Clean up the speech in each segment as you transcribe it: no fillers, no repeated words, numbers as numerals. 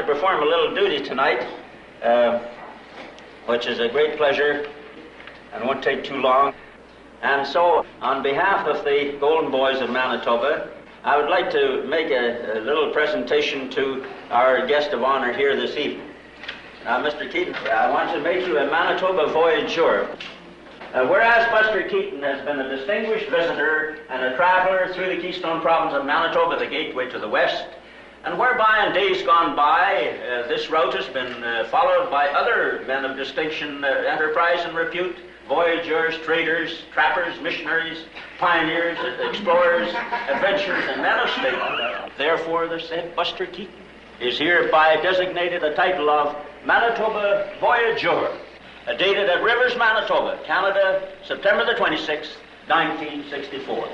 perform a little duty tonight, which is a great pleasure and won't take too long. And so, on behalf of the Golden Boys of Manitoba, I would like to make a little presentation to our guest of honor here this evening. Now, Mr. Keaton, I want to make you a Manitoba voyageur. Whereas Buster Keaton has been a distinguished visitor and a traveler through the Keystone Province of Manitoba, the gateway to the west, and whereby in days gone by, this route has been followed by other men of distinction, enterprise and repute, voyageurs, traders, trappers, missionaries, pioneers, explorers, adventurers, and men of state. Therefore, the said Buster Keaton is hereby designated the title of Manitoba Voyageur, dated at Rivers, Manitoba, Canada, September the 26th, 1964.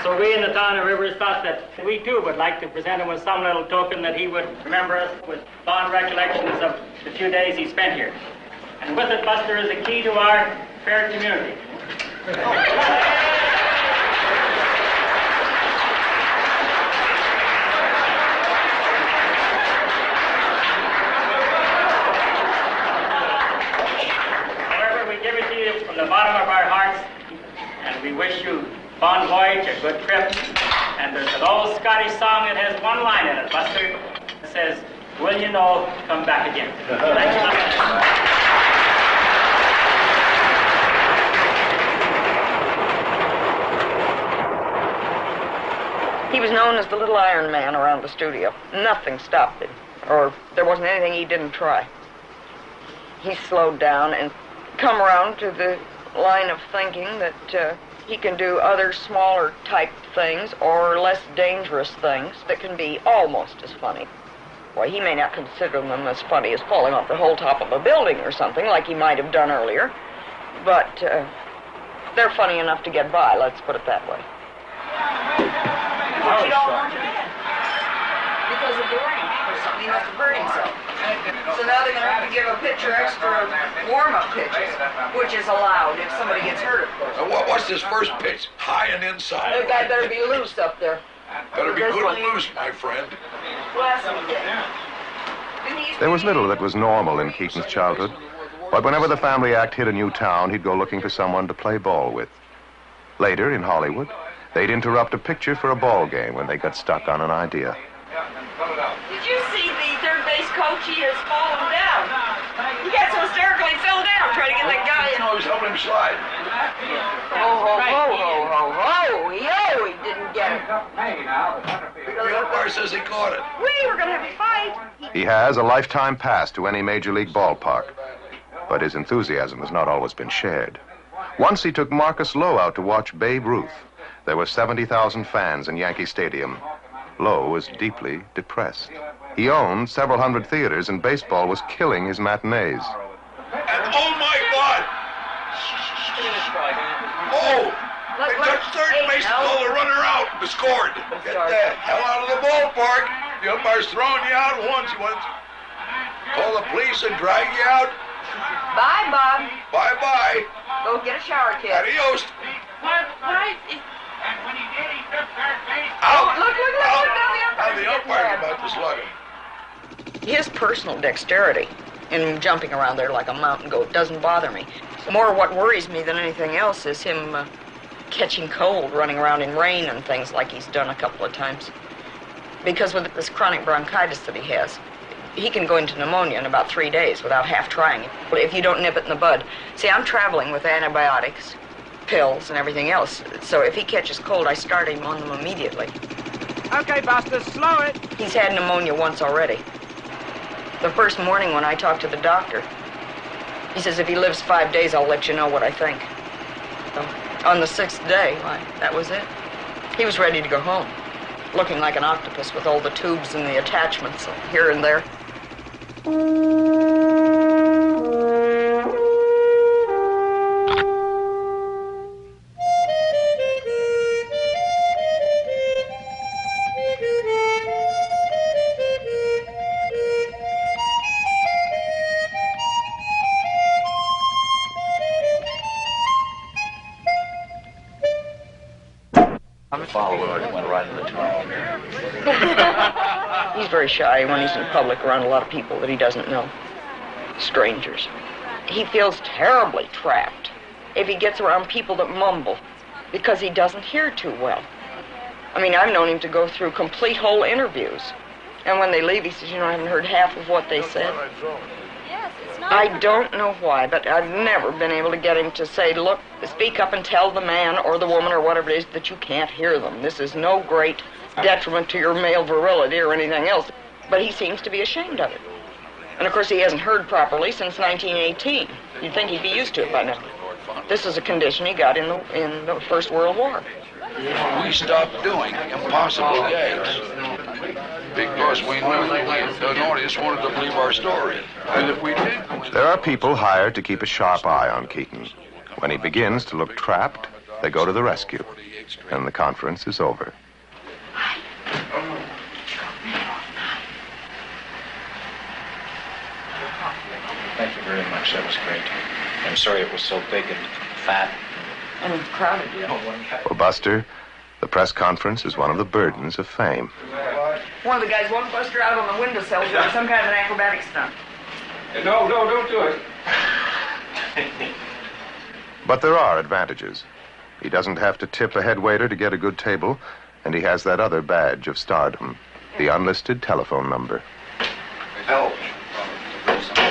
So we in the town of Rivers thought that we too would like to present him with some little token that he would remember us with fond recollections of the few days he spent here. And with it, Buster is the key to our fair community. However, we give it to you from the bottom of our hearts, and we wish you fond voyage, a good trip. And there's an old Scottish song that has one line in it, Buster. It says, "Will you know, come back again." Thank you. He was known as the Little Iron Man around the studio. Nothing stopped him, or there wasn't anything he didn't try. He slowed down and come around to the line of thinking that he can do other smaller type things or less dangerous things that can be almost as funny. Why, he may not consider them as funny as falling off the whole top of a building or something like he might have done earlier, but they're funny enough to get by, let's put it that way. But you don't want to do it because of the rain or something. He must have hurt himself. So now they're going to have to give a pitcher extra warm-up pitches, which is allowed if somebody gets hurt, of course. What's this first pitch? High and inside. The guy better be loose up there. Better be good and loose, my friend. Last one did. There was little that was normal in Keaton's childhood, but whenever the family act hit a new town, he'd go looking for someone to play ball with. Later, in Hollywood, they'd interrupt a picture for a ball game when they got stuck on an idea. Did you see the third base coach? He has fallen down. He got so hysterical he fell down trying to get that guy in. I was helping him slide. Ho, ho, ho, ho, ho, ho. Yo, he didn't get it. The umpire says he caught it. We were going to have a fight. He has a lifetime pass to any major league ballpark, but his enthusiasm has not always been shared. Once he took Marcus Lowe out to watch Babe Ruth. There were 70,000 fans in Yankee Stadium. Lowe was deeply depressed. He owned several hundred theaters, and baseball was killing his matinees. And oh my God! Oh! They touched third base to pull the runner out and scored. Get the hell out of the ballpark. The umpire's throwing you out once. He wants to call the police and drag you out. Bye, Bob. Bye-bye. Go get a shower, kid. Adios. What? And when he did, he took third base. Out. Look, Now the umpire's about to slug him. His personal dexterity in jumping around there like a mountain goat doesn't bother me. More what worries me than anything else is him catching cold, running around in rain and things like he's done a couple of times. Because with this chronic bronchitis that he has, he can go into pneumonia in about 3 days without half trying it, if you don't nip it in the bud. See, I'm traveling with antibiotics, pills, and everything else. So if he catches cold, I start him on them immediately. Okay, Buster, slow it. He's had pneumonia once already. The first morning when I talked to the doctor, he says if he lives 5 days, I'll let you know what I think. So, on the 6th day, why, that was it. He was ready to go home, looking like an octopus with all the tubes and the attachments here and there. Followed it, went right in the tunnel. He's very shy when he's in public around a lot of people that he doesn't know, strangers. He feels terribly trapped if he gets around people that mumble because he doesn't hear too well. I mean, I've known him to go through complete whole interviews. And when they leave, he says, you know, I haven't heard half of what they said. I don't know why, but I've never been able to get him to say, look, speak up and tell the man or the woman or whatever it is that you can't hear them. This is no great detriment to your male virility or anything else. But he seems to be ashamed of it. And, of course, he hasn't heard properly since 1918. You'd think he'd be used to it by now. This is a condition he got in the First World War. We stopped doing impossible gags because we knew an audience wanted to believe our story. And if we did... There are people hired to keep a sharp eye on Keaton. When he begins to look trapped, they go to the rescue, and the conference is over. Thank you very much. That was great. I'm sorry it was so big and fat. And crowded, yeah. For Buster, the press conference is one of the burdens of fame. One of the guys won't Buster out on the windowsill doing some kind of an acrobatic stunt. No, don't do it. But there are advantages. He doesn't have to tip a head waiter to get a good table, and he has that other badge of stardom, the unlisted telephone number. Help.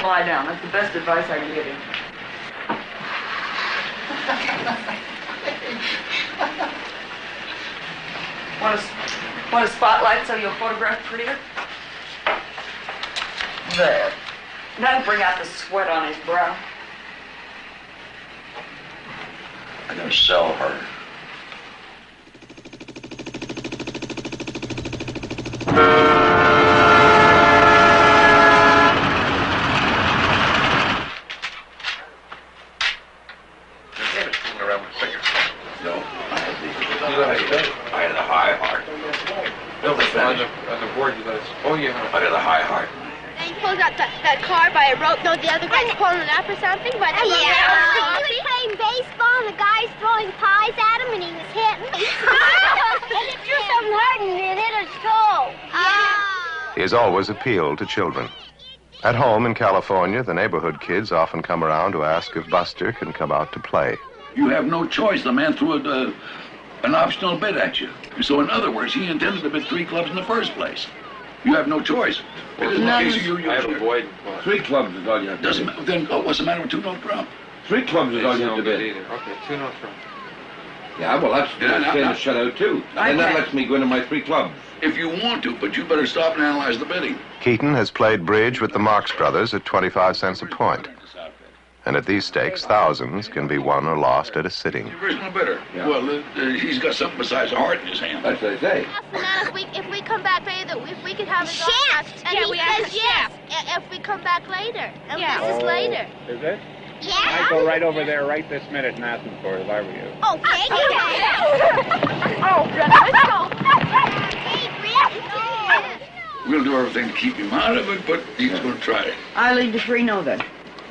Lie down. That's the best advice I can give you. Want a spotlight so you'll photograph prettier? There. That'll bring out the sweat on his brow. I'm gonna sell her. No, the other guy's pulling it up or something, but he was playing baseball and the guy's throwing pies at him and he was hitting. And it threw something hard and it hit his toe. He has always appealed to children. At home in California, the neighborhood kids often come around to ask if Buster can come out to play. You have no choice. The man threw an optional bid at you. So in other words, he intended to bid 3 clubs in the first place. You have no choice. I have a void. 3 clubs is all you have to Doesn't bid. then what's the matter with 2-note drum? 3 clubs is all you have to bid. Okay, 2-note drum. Yeah, well, that's a shutout too. And that lets me go into my 3 clubs. If you want to, but you better stop and analyze the bidding. Keaton has played bridge with the Marx Brothers at 25 cents a point. And at these stakes, thousands can be won or lost at a sitting. Original bidder. Yeah. Well, he's got something besides a heart in his hand. That's what I say. Now, if we come back later, if we could have a Shift! And he says yes, if we come back later. And this is later. Is it? Yeah. I'd go right over there right this minute and ask him for it if I were you. Okay. Oh, let's go. We'll do everything to keep him out of it, but he's going to try it. I leave the 3 no then.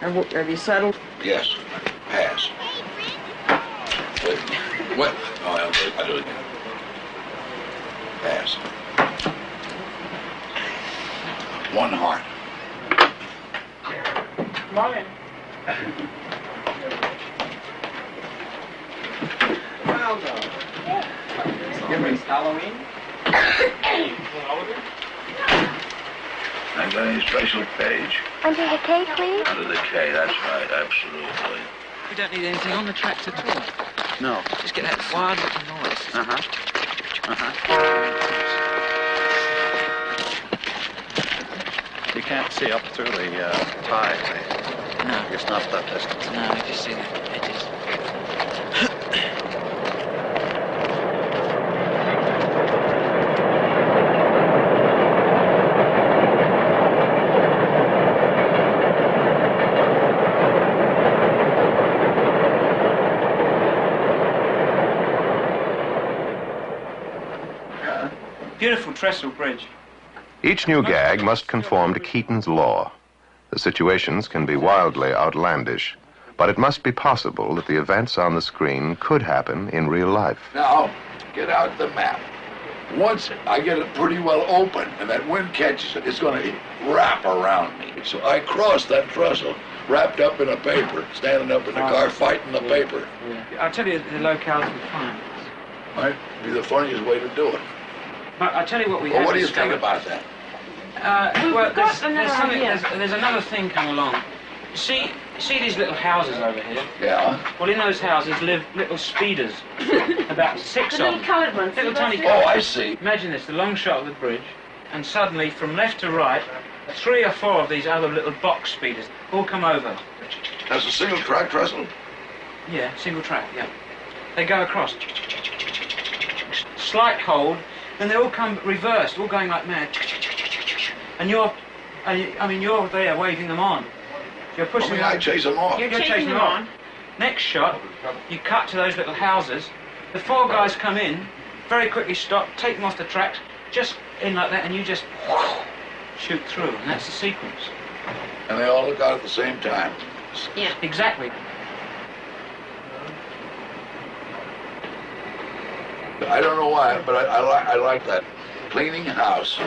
Have you settled? Yes. Pass. Wait. What? Oh, I'll do it again. Pass. 1 heart. Come on in. Well, no. Give me Halloween. I got any special page? Under the K, please. Under the K, that's right, absolutely. We don't need anything on the tracks at all. No. Just get that wild looking noise. You can't see up through the ties. No. It's not that distance. No, we just see the edges. Beautiful trestle bridge. Each new gag must conform to Keaton's law. The situations can be wildly outlandish, but it must be possible that the events on the screen could happen in real life. Now, get out the map. Once I get it pretty well open and that wind catches it, it's going to wrap around me. So I cross that trestle, wrapped up in a paper, standing up in the car fighting the paper. Yeah. I'll tell you the locales we find. Might be the funniest way to do it. But I'll tell you what we Well, have what do you discovered. think about that? Well, there's another thing come along. See these little houses over here? Yeah. Well, in those houses live little speeders, about 6 of them. little coloured ones. Little tiny. Oh, I see. Imagine this: the long shot of the bridge, and suddenly, from left to right, 3 or 4 of these other little box speeders all come over. That's a single track trestle? Yeah, single track. Yeah. They go across. Slight hold, then they all come reversed, all going like mad. And you're there waving them on. You're pushing them. I chase them off. You're chasing them on. Next shot, you cut to those little houses. The 4 guys come in, very quickly stop, take them off the tracks, just in like that, and you just shoot through, and that's the sequence. And they all look out at the same time. Yeah, exactly. I don't know why, but I like that. Cleaning house.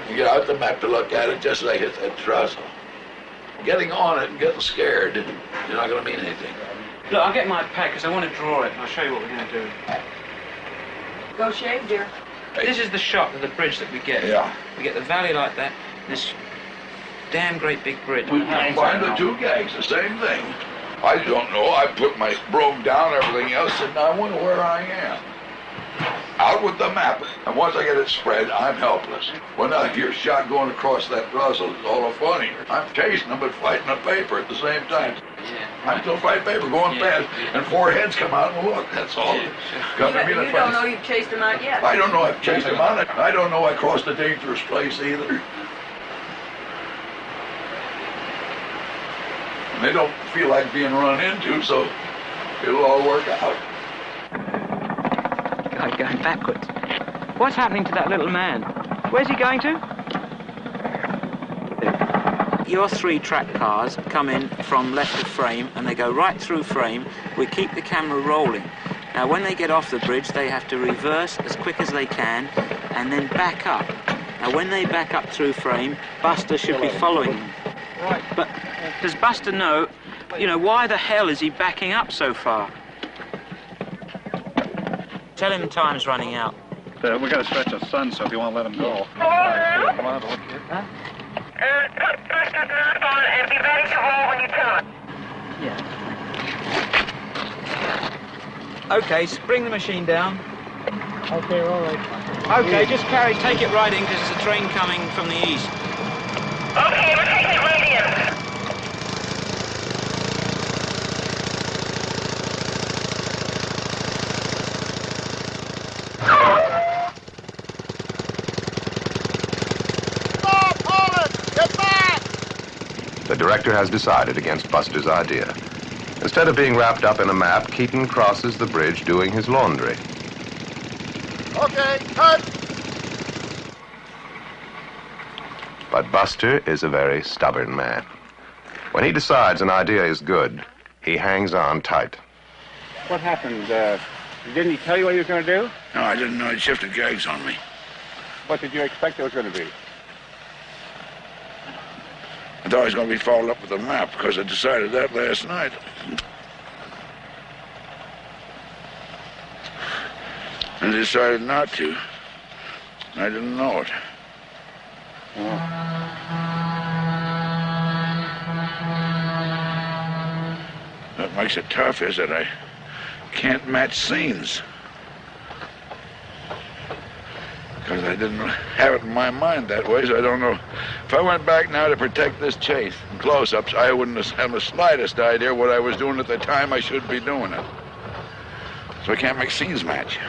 You get out the map to look at it just as I hit that trestle. Getting on it and getting scared, you're not going to mean anything. Look, I'll get my pad because I want to draw it, and I'll show you what we're going to do. Go shave, dear. This is the shot of the bridge that we get. Yeah. We get the valley like that, this damn great big bridge. We find the 2 gags, the same thing. I don't know. I put my broom down, everything else, and I wonder where I am. Out with the map, and once I get it spread, I'm helpless. When I hear shot going across that trestle, it's all the funnier. I'm chasing them, but fighting a paper at the same time. Yeah. I'm still fighting paper, going fast, and 4 heads come out and look. That's all. Yeah, You don't know you've chased them out yet. I don't know I've chased them out. I don't know I crossed a dangerous place either. And they don't feel like being run into, so it'll all work out. Guy's going backwards. What's happening to that little man? Where's he going to? Your 3 track cars come in from left of frame and they go right through frame. We keep the camera rolling. Now when they get off the bridge they have to reverse as quick as they can and then back up. Now when they back up through frame, Buster should be following them. Right. But does Buster know, why the hell is he backing up so far? Tell him time's running out. We got to stretch the sun, so if you want to let him go. And be ready to roll when you turn. Yeah. Okay, bring the machine down. Okay, all right. Okay, just take it right in because there's a train coming from the east. Okay, we're taking it right in. The director has decided against Buster's idea. Instead of being wrapped up in a map, Keaton crosses the bridge doing his laundry. Okay, cut! But Buster is a very stubborn man. When he decides an idea is good, he hangs on tight. What happened? Didn't he tell you what he was going to do? No, I didn't know. He shifted gags on me. What did you expect it was going to be? I thought he was going to be followed up with a map because I decided that last night. And I decided not to. I didn't know it. What makes it tough is that I can't match scenes. Because I didn't have it in my mind that way, so I don't know. If I went back now to protect this chase in close-ups, I wouldn't have the slightest idea what I was doing at the time I should be doing it. So I can't make scenes match.